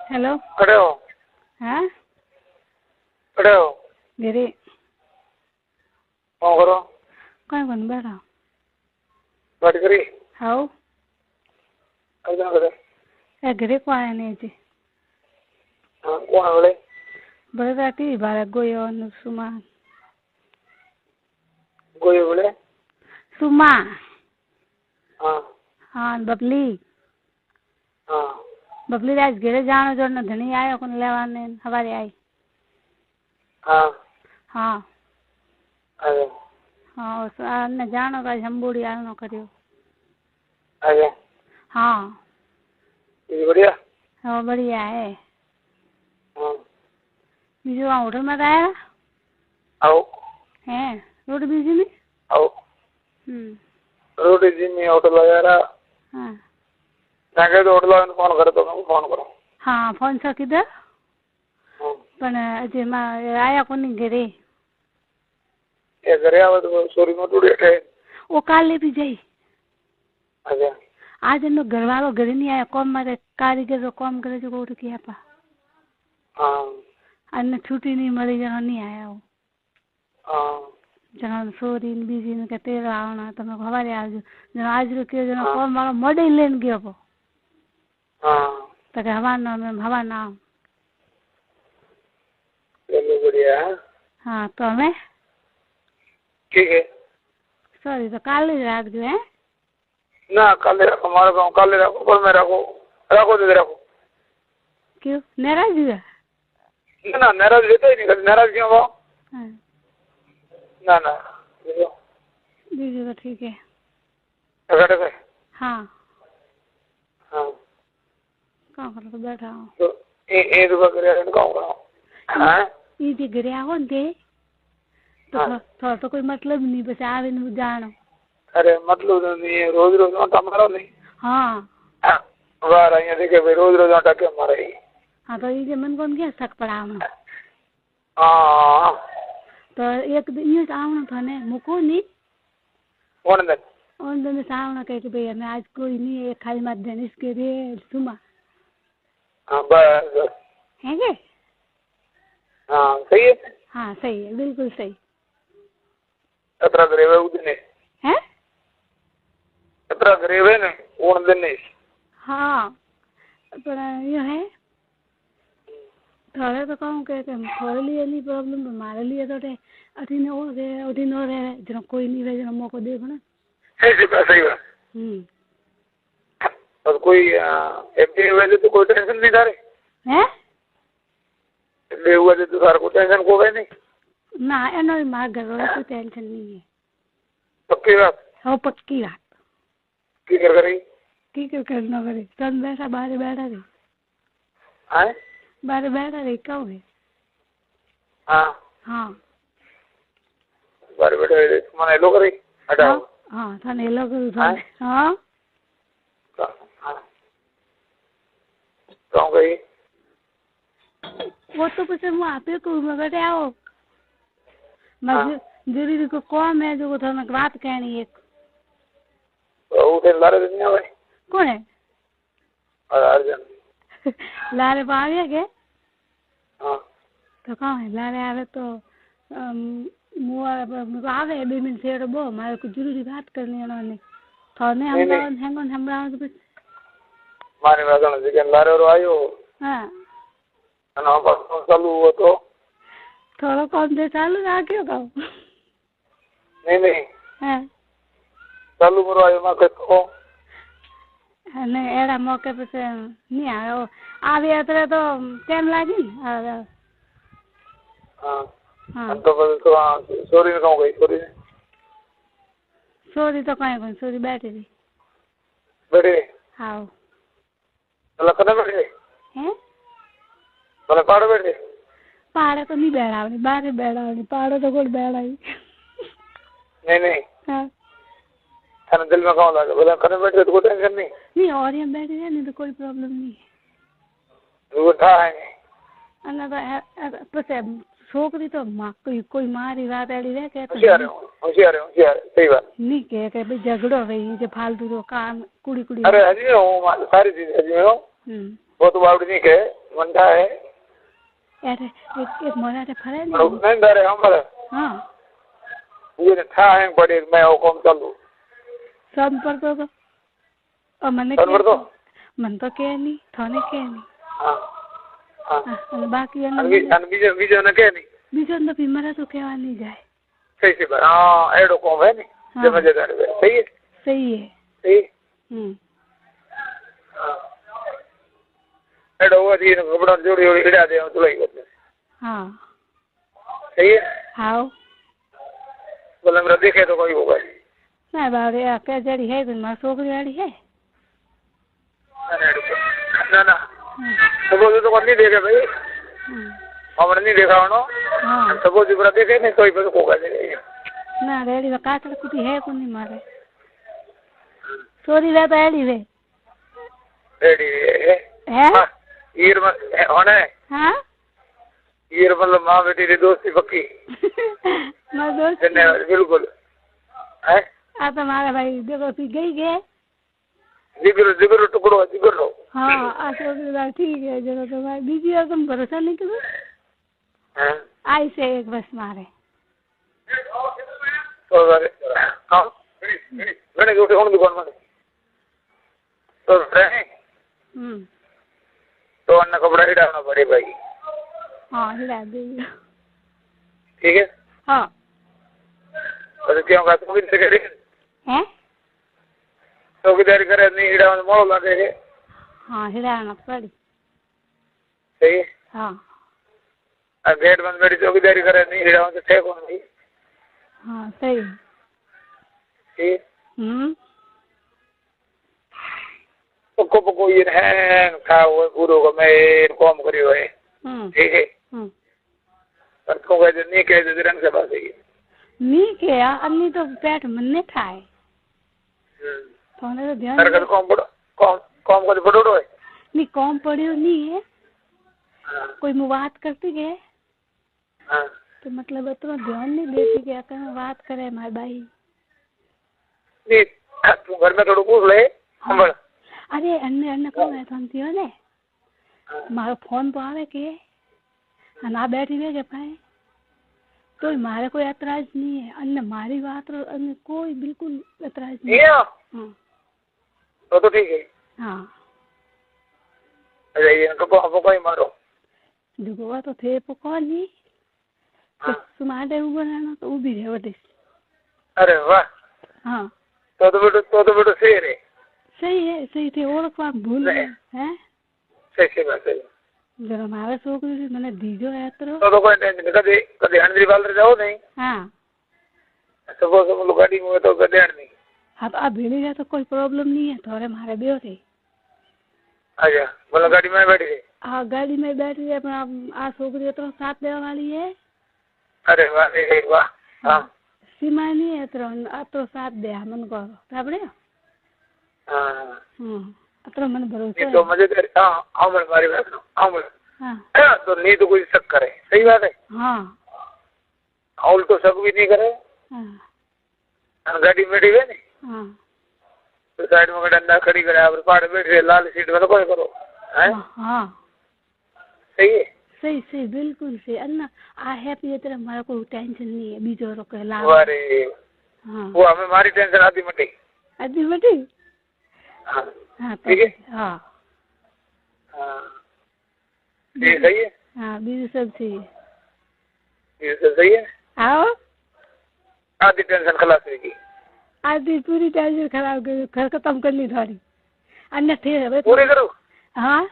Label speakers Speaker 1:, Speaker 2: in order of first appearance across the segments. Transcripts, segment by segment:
Speaker 1: Hello
Speaker 2: खड़े हो?
Speaker 1: हाँ
Speaker 2: खड़े हो?
Speaker 1: घरे
Speaker 2: कौन करो?
Speaker 1: कौन बैठा
Speaker 2: गाड़ी करी?
Speaker 1: हाउ
Speaker 2: कितना करे?
Speaker 1: ए घरे को आया नहीं जी
Speaker 2: हाँ कौन बोले?
Speaker 1: बड़े राती बारह गोयो न सुमा
Speaker 2: गोये बोले?
Speaker 1: सुमा
Speaker 2: हाँ
Speaker 1: हाँ बबली
Speaker 2: हाँ
Speaker 1: बबली राज घरे जानो जो न धनी आयो कोन लेवाने हवारे आई
Speaker 2: हाँ
Speaker 1: हाँ
Speaker 2: अरे
Speaker 1: हाँ उस न जानो का जम्बूड़ी आनो करियो
Speaker 2: अरे
Speaker 1: हाँ
Speaker 2: ये बढ़िया?
Speaker 1: हाँ बढ़िया है
Speaker 2: हाँ
Speaker 1: बीजू वहाँ होटल में आया
Speaker 2: आओ
Speaker 1: है रोड बीजी में
Speaker 2: आओ रोटी जी में होटल वगैरह
Speaker 1: हाँ
Speaker 2: जाके तो होटल वाले फोन करे तो मैं फोन करूँ
Speaker 1: हाँ फोन सर किधर
Speaker 2: हाँ
Speaker 1: पण अजय मां आया कोनी घरे
Speaker 2: ये घरे आवे तो सोरी में टूटे थे
Speaker 1: वो काले भी जाई
Speaker 2: अच्छा
Speaker 1: आज एनो घरवालो घरे नहीं आया कॉम मारे कारीगर रो कॉम करे जो कोट किया पा
Speaker 2: हाँ
Speaker 1: अन्न छुट्टी नहीं मળી जनो नहीं आया वो
Speaker 2: हाँ
Speaker 1: जनो सोरी ने बीजी ने के तेरा आना तमे हवारे आजो जनो आज रो के जनो
Speaker 2: हाँ।
Speaker 1: कॉम वालो मोडे लेन गयो पो
Speaker 2: हाँ
Speaker 1: तो के हवा ना
Speaker 2: चलो बढ़िया है
Speaker 1: हाँ तो हमें
Speaker 2: ठीक है
Speaker 1: सॉरी तो काले राख जो है
Speaker 2: ना काले रखो हमारे गाँव काले रखो पर मैं रखो दे रखो
Speaker 1: क्यों नाराज हुआ
Speaker 2: ना नाराज रहता ही नहीं कभी नाराज क्यों हो
Speaker 1: हाँ
Speaker 2: ना ना देखो
Speaker 1: बीजू तो ठीक है
Speaker 2: टका टका
Speaker 1: हाँ
Speaker 2: हाँ
Speaker 1: कहाँ करो तो बैठा हूँ
Speaker 2: तो ये रुपया करे गाँव का हाँ
Speaker 1: ये जे घरे आओ ने तो
Speaker 2: हाँ।
Speaker 1: थोड़ा तो कोई मतलब नहीं बस आवे न जानो
Speaker 2: अरे मतलब नहीं है रोज रोज आटा मारो नहीं
Speaker 1: हाँ
Speaker 2: वाह रही है देखे भाई रोज रोज आटा क्यों मारे
Speaker 1: हाँ तो ये मन कौन क्या शक पड़ा हम
Speaker 2: हाँ
Speaker 1: तो एक दिन ये आवनो था ने मुको नहीं
Speaker 2: कौन दिन
Speaker 1: उन दिन आवनो कह के भैया मैं आज कोई नहीं है खाली मत देने इसके रे सुमा
Speaker 2: हाँ बस
Speaker 1: है के
Speaker 2: हाँ सही है
Speaker 1: हाँ सही है बिल्कुल सही
Speaker 2: कतरा गरीब है उतने
Speaker 1: है
Speaker 2: कतरा गरीब है ना कौन दिन नहीं
Speaker 1: हाँ पर ये है थोड़े तो कहूँ के थोड़े लिए नहीं प्रॉब्लम तो हमारे लिए तो अठीन हो रहे जनो कोई नहीं रहे जनो मौको दे ना
Speaker 2: सही बात और कोई एमपी वैसे तो कोई टेंशन नहीं था रे
Speaker 1: हैं
Speaker 2: एमपी हुआ तो सारा कोई टेंशन को गए नहीं
Speaker 1: ना एनो मार घर वाले कोई टेंशन नहीं है
Speaker 2: पक्की बात
Speaker 1: हो पक्की बात
Speaker 2: की कर रही
Speaker 1: की करना करे तन बैठा बाहर बैठा रही
Speaker 2: हाँ
Speaker 1: बाहर बैठा रही कब है
Speaker 2: हाँ
Speaker 1: हाँ
Speaker 2: बारे बैठे मैंने लो करी हटाओ
Speaker 1: हाँ थाने लोग हाँ
Speaker 2: कौन गई
Speaker 1: वो तो कुछ मैं आपे को मैं बैठे आओ मैं जरूरी को कौन है जो थाने बात कहनी है
Speaker 2: उठे लारे दिन नहीं आवे
Speaker 1: कौन है
Speaker 2: अर्जन
Speaker 1: लारे बाविया के
Speaker 2: हाँ
Speaker 1: तो कहाँ है लारे आवे तो मुझे आवे 2 मिनट से बो मारे को जरूरी बात करनी है उन्होंने थाने हम तो बस
Speaker 2: मारे वाला जिकन लारे और आयो
Speaker 1: हाँ
Speaker 2: ना बस चालू हुआ तो
Speaker 1: थोड़ा कम दे चालू ना क्यों कहो
Speaker 2: नहीं
Speaker 1: हाँ
Speaker 2: चालू करो आयो मैं कहता
Speaker 1: नहीं एड़ा मौके पे से नहीं आया आवे तो टाइम लागी
Speaker 2: हाँ
Speaker 1: हाँ
Speaker 2: तो बस तो सॉरी ने कहूँ गई
Speaker 1: सोरी तो कहीं सोरी बैठी थी
Speaker 2: बैठे
Speaker 1: हाँ
Speaker 2: भला कने बैठे
Speaker 1: हैं
Speaker 2: भला पहाड़ बैठे
Speaker 1: पहाड़ तो नहीं बैठावनी बाहर बैठावनी पहाड़ तो कोई बैठा ही
Speaker 2: नहीं
Speaker 1: हाँ
Speaker 2: थाने दिल में कौन लगा भला कने बैठे तो कोई टेंशन नहीं
Speaker 1: और यहाँ बैठे हैं नहीं तो कोई प्रॉब्लम नहीं
Speaker 2: वो था है
Speaker 1: अन्ना तो पसे छोकरी तो कोई मारी बात एड़ी रहे के
Speaker 2: होशियार सही बात
Speaker 1: नहीं के भाई झगड़ो रही जो फालतू तो काम कुड़ी
Speaker 2: अरे हजी में हूँ सारी चीज हजी में हूँ वो तो बावड़ी नहीं के मंडा है
Speaker 1: यार एक मोरा रे फरे ने
Speaker 2: नहीं डरे हम पर
Speaker 1: हां
Speaker 2: ये ने था है बड़े मैं वो काम चालू
Speaker 1: सब पर तो और मने
Speaker 2: पर तो
Speaker 1: मन तो के नहीं थाने के नहीं
Speaker 2: हां हां
Speaker 1: અને બાકી
Speaker 2: બીજો ને કે નહીં
Speaker 1: બીજો તો ભીમરા તો કહેવા નહીં જાય
Speaker 2: सही से हाँ एडो कौन है नहीं जमा जगह सही है सही एडो वो थी कपड़ा जोड़ी जोड़ी इड़ा दे तो लगी बदले
Speaker 1: हाँ
Speaker 2: सही है
Speaker 1: हाँ
Speaker 2: बोले मेरा देखे तो कोई होगा
Speaker 1: ना बाबरे क्या जड़ी है तुम छोकरी वाली है
Speaker 2: ना ना सपोज तो नहीं देखे भाई हमने नहीं देखा उन्हों
Speaker 1: हाँ
Speaker 2: सपोज पूरा देखे नहीं कोई पर होगा नहीं
Speaker 1: ना रेडी में काटल कुटी है को नहीं मारे चोरी वे तो एडी वे
Speaker 2: रेडी
Speaker 1: है
Speaker 2: ईर होना है
Speaker 1: हाँ
Speaker 2: ईर मतलब माँ बेटी की दोस्ती पक्की
Speaker 1: मैं दोस्त
Speaker 2: बिल्कुल है
Speaker 1: आ तो मारे भाई देखो पी गई गए
Speaker 2: जिगर जिगर टुकड़ो जिगर लो
Speaker 1: हाँ आ तो ठीक है जरा तो भाई बीजी और तुम भरोसा नहीं करो आई से एक बस मारे
Speaker 2: तो अरे हाँ मैंने जो उठे दुकान में तो रहे तो अन्ना कपड़ा ही डालना पड़े भाई
Speaker 1: हाँ हिला देंगे
Speaker 2: ठीक है
Speaker 1: हाँ
Speaker 2: तो क्यों का तुम भी करे
Speaker 1: हैं
Speaker 2: चौकीदारी करे नहीं हिड़ा में मोड़ लगे
Speaker 1: हाँ हिलाना पड़ी
Speaker 2: सही है
Speaker 1: हाँ
Speaker 2: गेट बंद मेरी चौकीदारी करे नहीं हिड़ा में तो थे कौन नहीं
Speaker 1: हाँ सही
Speaker 2: ठीक पक्को पक्को ये है खाओ पूरो को मैं कॉम करियो है ठीक है पर तो कह नहीं कह दे रंग से बात है
Speaker 1: नहीं क्या अन्नी तो पेट मन्ने खाए तो ने तो ध्यान
Speaker 2: कर कॉम पड़ो कॉम को पड़ो है
Speaker 1: नहीं कॉम पड़ियो नहीं है कोई मैं बात करती के तो मतलब इतना ध्यान नहीं देती कि अगर मैं बात करे मार भाई
Speaker 2: नहीं तू घर में थोड़ा पूछ ले हम
Speaker 1: अरे अन्ने अन्ने कौन है समझी हो ने मारो फोन तो आवे के ना बैठी वे के भाई तो मारे कोई एतराज नहीं है अन्ने मारी बात रो अन्ने कोई बिल्कुल एतराज नहीं है हाँ
Speaker 2: तो ठीक है
Speaker 1: हाँ
Speaker 2: अरे ये को कोई मारो
Speaker 1: दुगवा तो थे पको नहीं तो सुमारे ऊपर ना तो उभी रहे वटे
Speaker 2: अरे वाह
Speaker 1: हाँ
Speaker 2: तो बेटो सही है
Speaker 1: सही थे और को भूल गए हैं
Speaker 2: सही बात है
Speaker 1: जरा हमारे छोकरी मैंने दीजो है
Speaker 2: तो कोई टेंशन कदे कदे हंड्री बाल जाओ नहीं
Speaker 1: हाँ
Speaker 2: सपोज हम लोग गाड़ी में तो कदे नहीं
Speaker 1: अब आप भेड़ी जाए तो कोई प्रॉब्लम नहीं है थोड़े हमारे बेओ थे
Speaker 2: अच्छा बोलो गाड़ी में बैठी है
Speaker 1: हाँ गाड़ी में बैठी है अपना आ छोकरी तो साथ देने वाली है
Speaker 2: अरे वाह हाँ
Speaker 1: सीमा नहीं है तो साथ दे मन को ताबड़े
Speaker 2: हाँ
Speaker 1: अतरो मन भरोसा
Speaker 2: तो मजेदार हाँ आमल मारी बात आमल
Speaker 1: हाँ
Speaker 2: तो नहीं तो कोई शक करे सही बात है
Speaker 1: हाँ
Speaker 2: आउल तो शक भी नहीं करे
Speaker 1: हाँ
Speaker 2: गाड़ी में बैठी है नहीं
Speaker 1: हाँ
Speaker 2: तो साइड में डंडा खड़ी करे आप पहाड़ बैठ रहे लाल सीट में तो कोई करो हैं
Speaker 1: हाँ
Speaker 2: सही है
Speaker 1: सही बिल्कुल सही अन्ना आ हैप्पी है तेरा हमारा कोई टेंशन नहीं है बीजो रो के ला
Speaker 2: अरे
Speaker 1: हाँ
Speaker 2: वो हमें हमारी टेंशन आती मटी
Speaker 1: हाँ हाँ
Speaker 2: ठीक है
Speaker 1: हाँ
Speaker 2: हाँ ये सही है
Speaker 1: हाँ बीजो सब सही है
Speaker 2: ये सब सही है
Speaker 1: आओ
Speaker 2: आधी टेंशन खलास रहेगी
Speaker 1: आधी पूरी टेंशन खराब कर घर खत्म करनी थोड़ी अन्य थे
Speaker 2: पूरी करो
Speaker 1: हाँ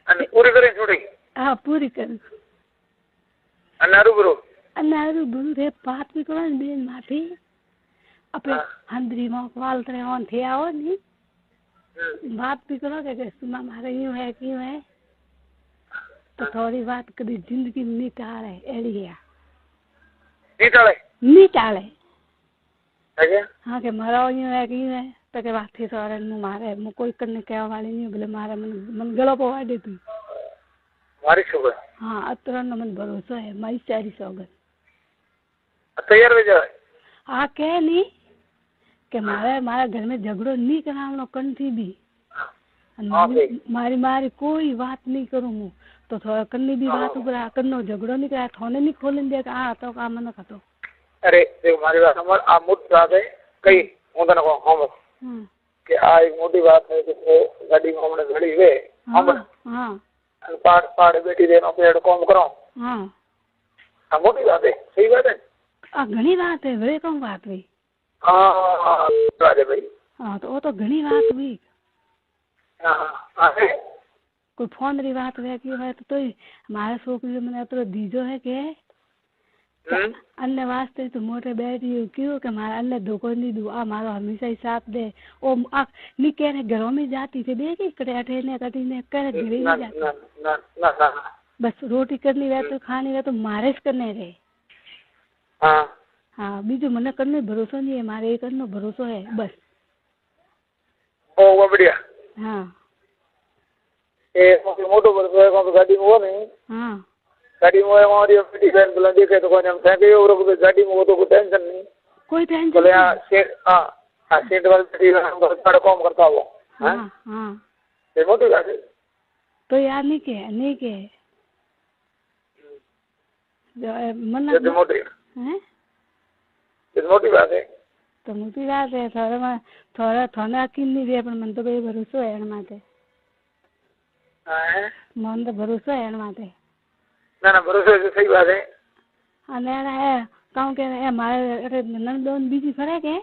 Speaker 2: पूरी करें थोड़ी
Speaker 1: हाँ पूरी कर
Speaker 2: अनारू
Speaker 1: बुरु रे बात भी करो बेन माफी अपने हंद्री में वाल तरह ऑन थे आओ नहीं बात भी करो कि सुना मारे यूं है क्यों है तो थोड़ी बात कभी जिंदगी में नहीं टाले एड़ी है नहीं टाले हाँ के मारो यूं है क्यों है तो के बात थी सारे मु मारे मु कोई करने क्या वाली नहीं बोले मारे मन गलो पवा दे तू
Speaker 2: मारी शुगर
Speaker 1: हाँ अतरा न मन भरोसा है मारी सारी सौगन
Speaker 2: तैयार हो जाए
Speaker 1: आ के नहीं कि मारे घर में झगड़ो नहीं करावनो कन थी भी मारी मारी कोई बात नहीं करूँ हूँ तो थोड़ा कन्नी भी बात ऊपर कन्नो झगड़ो नहीं करा थोने नहीं खोलन दे आ तो काम मन खतो
Speaker 2: अरे देखो मारी बात समझ आ मोटी बात है कई हूँ तने को हम कि आ एक मोटी बात है कि गाड़ी में हमने घड़ी वे हम
Speaker 1: हां
Speaker 2: पाड़ पाड़ बैठी रहना पेड़ काम करो
Speaker 1: हां
Speaker 2: आ मोटी बात है सही बात है
Speaker 1: आ घणी बात है वे कौन बात हुई
Speaker 2: हां बात है भाई
Speaker 1: हां तो वो तो घणी बात हुई
Speaker 2: हां
Speaker 1: कोई फोन री बात वे की है तो हमारे छोकरी मैंने तो दीजो है के अन्य वास्ते तो मोटे बैठी क्यों कि हमारा अन्य धोखो नहीं दू आ मारो हमेशा ही साथ दे ओ नी कह रहे घरों में जाती थे देखी करे अठे ने कटी ने करे घरे नहीं जाती
Speaker 2: ना
Speaker 1: बस रोटी करनी रहे तो खानी रहे तो मारे ज करने रहे
Speaker 2: हाँ
Speaker 1: हाँ बीजू मने करने भरोसा नहीं है मारे एक करनो भरोसा है बस
Speaker 2: ओ वो बढ़िया
Speaker 1: हाँ
Speaker 2: ए मोटो भरोसा है कौन गाड़ी में वो नहीं
Speaker 1: हाँ
Speaker 2: गाड़ी में हमारी बेटी बहन बोला देखे तो कौन हम फेंके और गाड़ी में वो तो कोई टेंशन नहीं
Speaker 1: कोई टेंशन
Speaker 2: बोले सीट हाँ सीट वाली बेटी हम बड़ा काम करता हो
Speaker 1: हाँ हाँ
Speaker 2: ये मोटी बात है
Speaker 1: तो यार नहीं के मन
Speaker 2: ये मोटी
Speaker 1: हैं
Speaker 2: ये मोटी बात है
Speaker 1: तो मोटी बात है थोड़ा थोड़ा अकील नहीं रे पण मन तो भाई भरोसा है एन माटे मन तो भरोसा है एन माटे
Speaker 2: ना भरोसे से सही बात है
Speaker 1: अने है कहूं के ए मारे अरे नंदन बीजी फरे के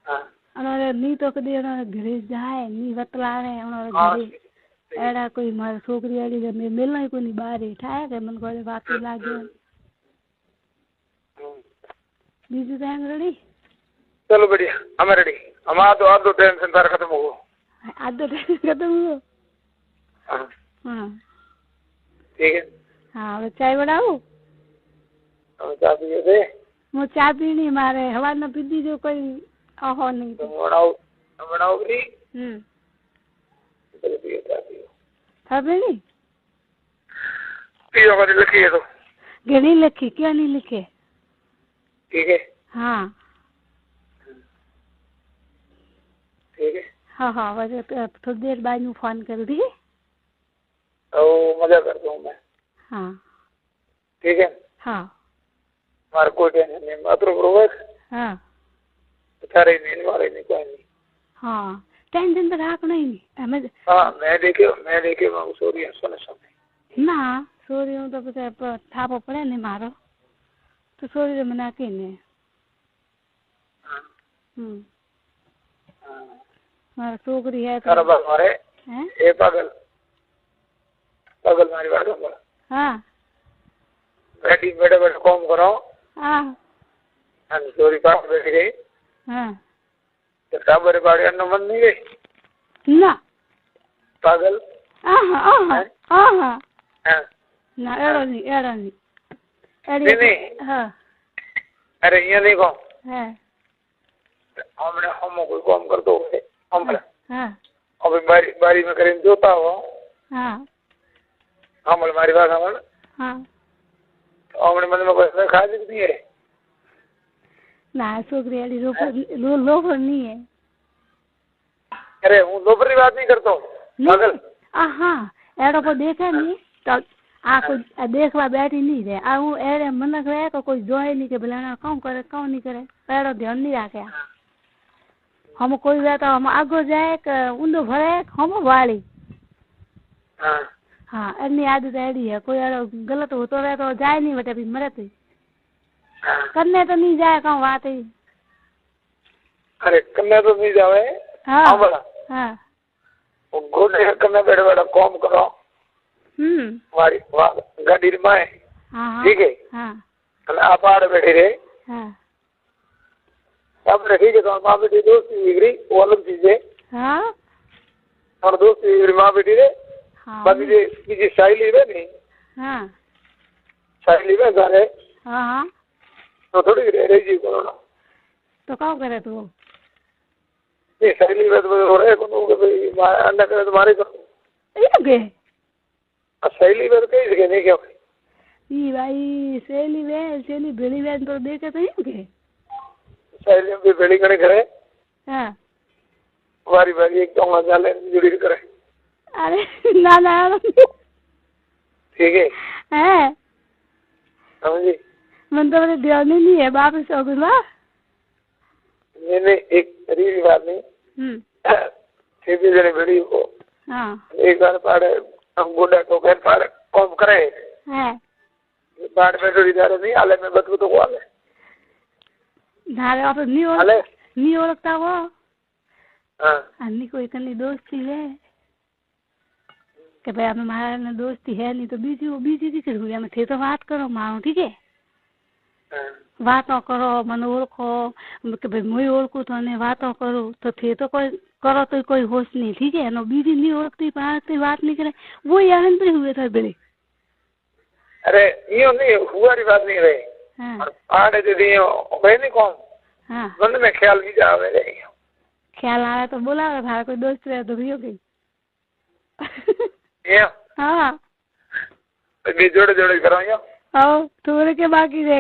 Speaker 2: हां
Speaker 1: अरे नी तो कदी घरे जाए नी वतलावे और घरे एड़ा कोई मार छोकरी आली के मिलना कोई नहीं बाहर ही ठाए के मन को बात लागे बीजू टाइम रेडी
Speaker 2: चलो बढ़िया हम रेडी हमारा तो आधो टेंशन तार खत्म हो
Speaker 1: आधो टेंशन खत्म हो हां
Speaker 2: ठीक है
Speaker 1: हाँ चाय बनाऊ
Speaker 2: चाय पिए थे
Speaker 1: मु चाय पीनी मारे हवा न पीदी जो कोई ओहो नहीं
Speaker 2: तो बनाओ भी चलो पिए चाय पियो
Speaker 1: था पीनी
Speaker 2: पियो का लिखी है तो
Speaker 1: घनी लिखी क्या नहीं लिखे
Speaker 2: ठीक है
Speaker 1: हाँ
Speaker 2: ठीक है
Speaker 1: हाँ वजह थोड़ी देर बाद में फोन कर दी
Speaker 2: ओ मजा करता हूँ मैं
Speaker 1: हाँ
Speaker 2: ठीक है
Speaker 1: हाँ
Speaker 2: मारे कोई टेंशन नहीं मात्र बरोबर
Speaker 1: हाँ
Speaker 2: सारे नहीं मारे नहीं कोई नहीं
Speaker 1: हाँ टेंशन तो रखना ही नहीं हमें
Speaker 2: हाँ मैं देखे मैं सोरी सोने समय
Speaker 1: ना सोरी हूँ तो पता थापो पड़े नहीं मारो तो सोरी मना के नहीं मारा छोकरी है तो
Speaker 2: मारे ए पागल मारी बात हो
Speaker 1: हाँ
Speaker 2: बैठी बैठे काम करो
Speaker 1: हाँ
Speaker 2: चोरी पास बैठ गई
Speaker 1: हाँ
Speaker 2: तो साबर बाड़ी अन्न मन नहीं गई
Speaker 1: ना
Speaker 2: पागल
Speaker 1: ना एड़ो नहीं
Speaker 2: नहीं
Speaker 1: हाँ
Speaker 2: अरे ये नहीं कहो
Speaker 1: है
Speaker 2: हमने हम कोई काम कर दो हम
Speaker 1: हाँ
Speaker 2: अभी बारी में करें जोता हो
Speaker 1: हाँ
Speaker 2: हम हमारी बात हम
Speaker 1: हाँ
Speaker 2: हमने मन में कोई खा सकती है
Speaker 1: ना छोकरी वाली लोफर नहीं है
Speaker 2: अरे हूँ लोफर बात नहीं करता हूँ पागल
Speaker 1: हाँ एड़ो को देखे नहीं तो आ कोई देखवा बैठी नहीं रहे आ हूँ एड़े मनक रहे तो कोई जोए नहीं के भला कौन करे कौन नहीं करे एड़ो ध्यान नहीं रखे हम कोई वे तो हम आगो जाए ऊंधो भरे हम वाली हाँ एनी आदत एड़ी है कोई एड़ो गलत होतो रहे तो जाए नहीं बेटे भी मरे तो करने तो नहीं जाए कहूँ बात ही
Speaker 2: अरे करने तो नहीं जावे
Speaker 1: हाँ
Speaker 2: बोला
Speaker 1: हाँ
Speaker 2: गोटे करने बैठे बैठा काम करो हमारी गाड़ी में ठीक है
Speaker 1: हाँ
Speaker 2: आप आड़ बैठे रहे
Speaker 1: हाँ
Speaker 2: अब ठीक है तो माँ बेटी दोस्ती बिगड़ी वो अलग चीज है
Speaker 1: हाँ
Speaker 2: और दोस्ती बिगड़ी माँ बेटी रे बाकी जी साइली है नहीं
Speaker 1: हाँ
Speaker 2: साइली में घर है
Speaker 1: हाँ
Speaker 2: तो थोड़ी रही जी करो ना
Speaker 1: तो क्या करे तू
Speaker 2: नहीं साइली में तो हो रहे को भाई अंडा करे तो मारे करो
Speaker 1: ये के
Speaker 2: सहेली में तो कहीं जगह नहीं क्या
Speaker 1: ई भाई सहेली भेड़ी बहन तो देखे तो ही के
Speaker 2: सहेली में भी भेड़ी करे घरे
Speaker 1: हाँ
Speaker 2: बारी बारी एक चौंगा चाले जुड़ी करे।
Speaker 1: अरे ना
Speaker 2: ठीक
Speaker 1: है
Speaker 2: समझी।
Speaker 1: मन तो मेरे ध्यान नहीं है बाप से होगा
Speaker 2: मैंने एक रील बात नहीं सीधी जने बड़ी को
Speaker 1: हाँ
Speaker 2: एक बार पाड़े हम गोडा को कर पाड़े कॉम करे
Speaker 1: है
Speaker 2: पाड़ में थोड़ी दारे नहीं आले में बतू तो को आले
Speaker 1: धारे आप नहीं ओळखता वो
Speaker 2: हाँ
Speaker 1: अन्नी कोई कनी दोस्ती है कि भाई हमें हमारा ना दोस्ती है नहीं तो बीजी की हुई हमें थे तो बात करो मारो ठीक है वातो करो मन ओळखो कि भाई मैं ओळखू तो ने वातो करो तो थे तो कोई करो तो कोई होश नहीं ठीक है नो बीजी नहीं ओळखती पास बात नहीं करे वो यार पे हुए थे बड़े।
Speaker 2: अरे यो नहीं हुआ री बात नहीं रही
Speaker 1: हाँ
Speaker 2: आड़े दे दियो भाई नहीं कौन
Speaker 1: हाँ
Speaker 2: मन में ख्याल नहीं जावे रे
Speaker 1: ख्याल आ रहा तो बोला था कोई दोस्त रहे तो भी हो गई
Speaker 2: ये
Speaker 1: हाँ
Speaker 2: बे जोड़े जोड़े कराओ यो
Speaker 1: आओ थोड़े के बाकी रह